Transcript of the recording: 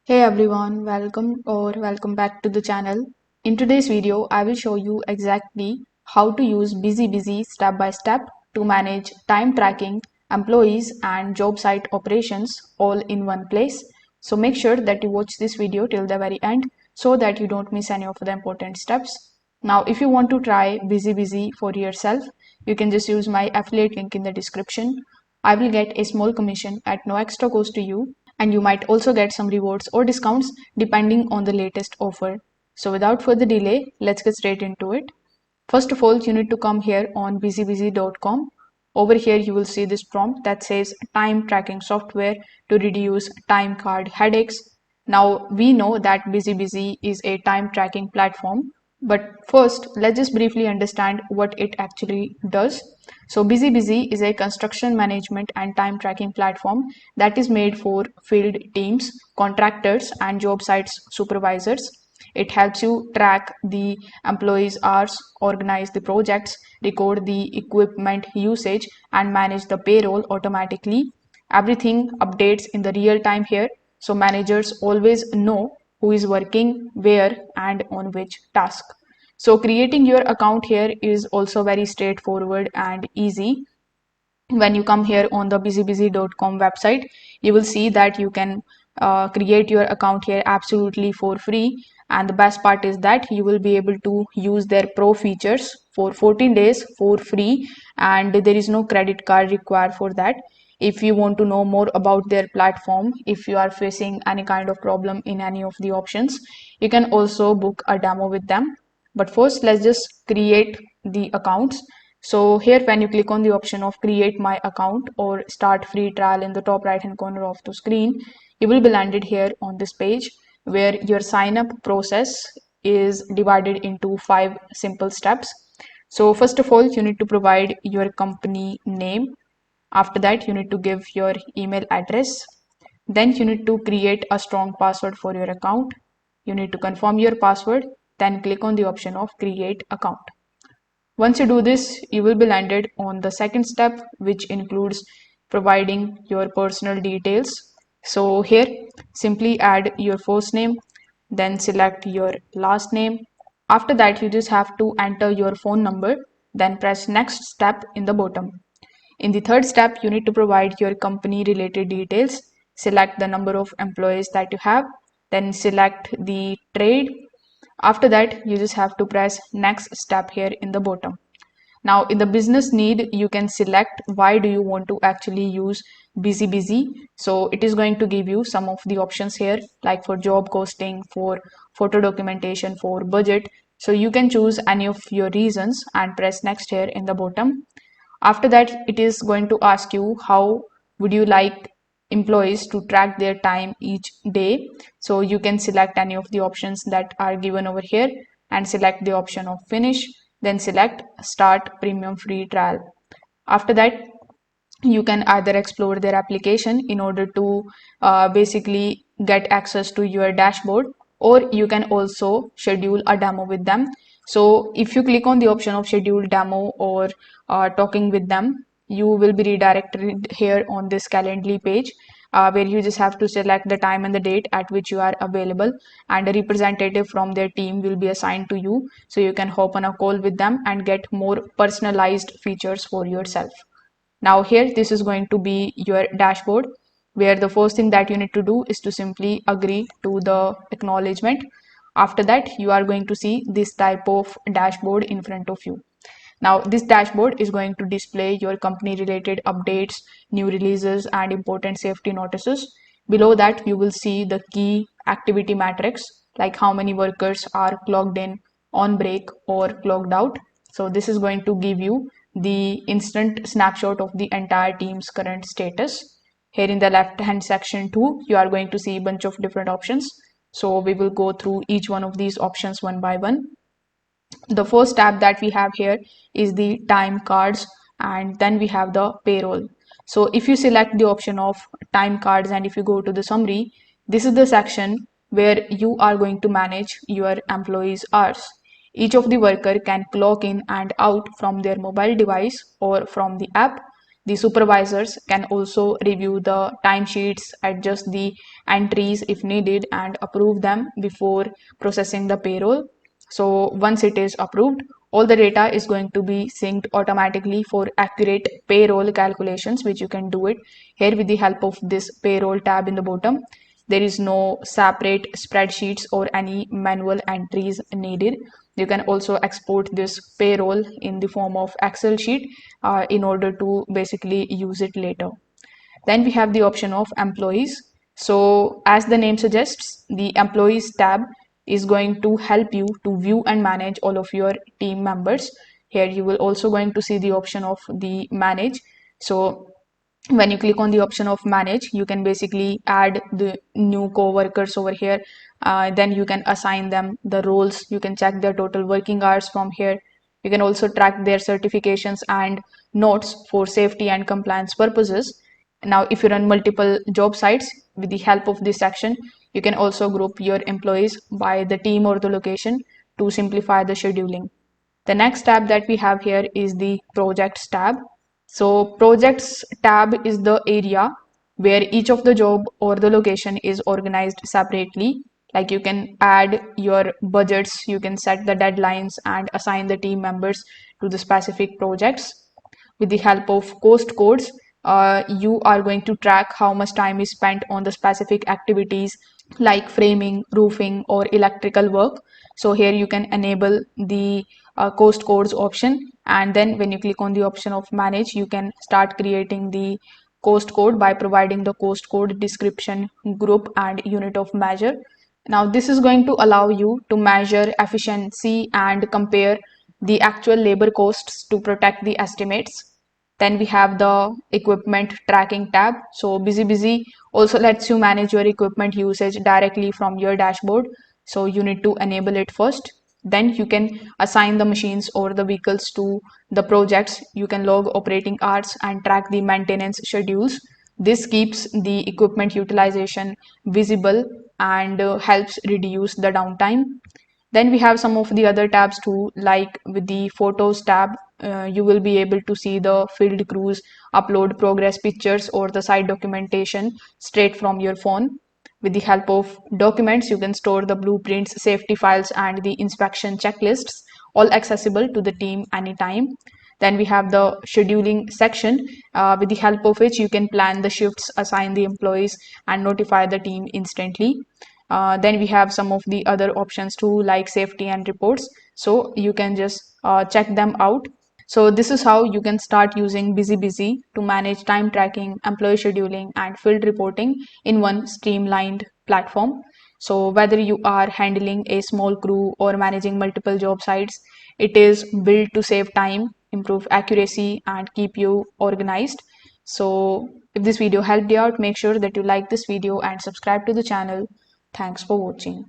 Hey everyone, welcome back to the channel. In today's video, I will show you exactly how to use Busy step by step to manage time tracking, employees and job site operations all in one place. So make sure that you watch this video till the very end so that you don't miss any of the important steps. Now, if you want to try Busy for yourself, you can just use my affiliate link in the description. I will get a small commission at no extra cost to you, and you might also get some rewards or discounts depending on the latest offer. So without further delay, let's get straight into it. First of all, you need to come here on busybusy.com. Over here, you will see this prompt that says time tracking software to reduce time card headaches. Now, we know that Busy is a time tracking platform, but first, let's just briefly understand what it actually does. So, Busy is a construction management and time tracking platform that is made for field teams, contractors, and job sites supervisors. It helps you track the employees' hours, organize the projects, record the equipment usage, and manage the payroll automatically. Everything updates in the real time here, so managers always know who is working, where, and on which task. So creating your account here is also very straightforward and easy. When you come here on the busybusy.com website, you will see that you can create your account here absolutely for free, and the best part is that you will be able to use their pro features for 14 days for free, and there is no credit card required for that. If you want to know more about their platform, if you are facing any kind of problem in any of the options, you can also book a demo with them. But first, let's just create the accounts. So here, when you click on the option of create my account or start free trial in the top right hand corner of the screen, you will be landed here on this page where your sign up process is divided into 5 simple steps. So first of all, you need to provide your company name. After that, you need to give your email address. Then you need to create a strong password for your account. You need to confirm your password, then click on the option of create account. Once you do this, you will be landed on the second step, which includes providing your personal details. So here, simply add your first name, then select your last name. After that, you just have to enter your phone number, then press next step in the bottom. In the third step, you need to provide your company related details. Select the number of employees that you have, then select the trade. After that, you just have to press next step here in the bottom. Now in the business need, you can select why do you want to actually use Busy. So it is going to give you some of the options here, like for job costing, for photo documentation, for budget. So you can choose any of your reasons and press next here in the bottom. After that, it is going to ask you how would you like employees to track their time each day. So you can select any of the options that are given over here and select the option of finish, then select start premium free trial. After that, you can either explore their application in order to basically get access to your dashboard, or you can also schedule a demo with them. So if you click on the option of schedule demo or talking with them, you will be redirected here on this calendly page, where you just have to select the time and the date at which you are available, and a representative from their team will be assigned to you, so you can hop on a call with them and get more personalized features for yourself. Now here, this is going to be your dashboard, where the first thing that you need to do is to simply agree to the acknowledgement. After that, you are going to see this type of dashboard in front of you. Now this dashboard is going to display your company related updates, new releases and important safety notices. Below that, you will see the key activity metrics, like how many workers are clocked in, on break or clocked out. So this is going to give you the instant snapshot of the entire team's current status. Here in the left hand section too, you are going to see a bunch of different options. So we will go through each one of these options one by one. The first tab that we have here is the time cards, and then we have the payroll. So if you select the option of time cards and if you go to the summary, this is the section where you are going to manage your employees hours. Each of the worker can clock in and out from their mobile device or from the app. The supervisors can also review the timesheets, adjust the entries if needed, and approve them before processing the payroll. So once it is approved, all the data is going to be synced automatically for accurate payroll calculations, which you can do it here with the help of this payroll tab in the bottom. There is no separate spreadsheets or any manual entries needed. You can also export this payroll in the form of Excel sheet in order to basically use it later. Then we have the option of employees. So as the name suggests, the employees tab is going to help you to view and manage all of your team members. Here you will also going to see the option of the manage. So when you click on the option of manage, you can basically add the new co-workers over here. Then you can assign them the roles. You can check their total working hours from here. You can also track their certifications and notes for safety and compliance purposes. Now, if you run multiple job sites, with the help of this section, you can also group your employees by the team or the location to simplify the scheduling. The next tab that we have here is the projects tab. So projects tab is the area where each of the job or the location is organized separately. Like you can add your budgets, you can set the deadlines and assign the team members to the specific projects. With the help of cost codes, you are going to track how much time is spent on the specific activities like framing, roofing, or electrical work. So here you can enable the cost codes option, and then when you click on the option of manage, you can start creating the cost code by providing the cost code description, group, and unit of measure. Now this is going to allow you to measure efficiency and compare the actual labor costs to protect the estimates. Then we have the equipment tracking tab. So busy also lets you manage your equipment usage directly from your dashboard. So you need to enable it first. Then you can assign the machines or the vehicles to the projects. You can log operating hours and track the maintenance schedules. This keeps the equipment utilization visible and helps reduce the downtime. Then we have some of the other tabs too, like with the photos tab, you will be able to see the field crews upload progress pictures or the site documentation straight from your phone. With the help of documents, you can store the blueprints, safety files, and the inspection checklists, all accessible to the team anytime. Then we have the scheduling section, with the help of which you can plan the shifts, assign the employees, and notify the team instantly. Then we have some of the other options too, like safety and reports. So you can just check them out. So this is how you can start using Busy to manage time tracking, employee scheduling, and field reporting in one streamlined platform. So whether you are handling a small crew or managing multiple job sites, it is built to save time, improve accuracy, and keep you organized. So if this video helped you out, make sure that you like this video and subscribe to the channel. Thanks for watching.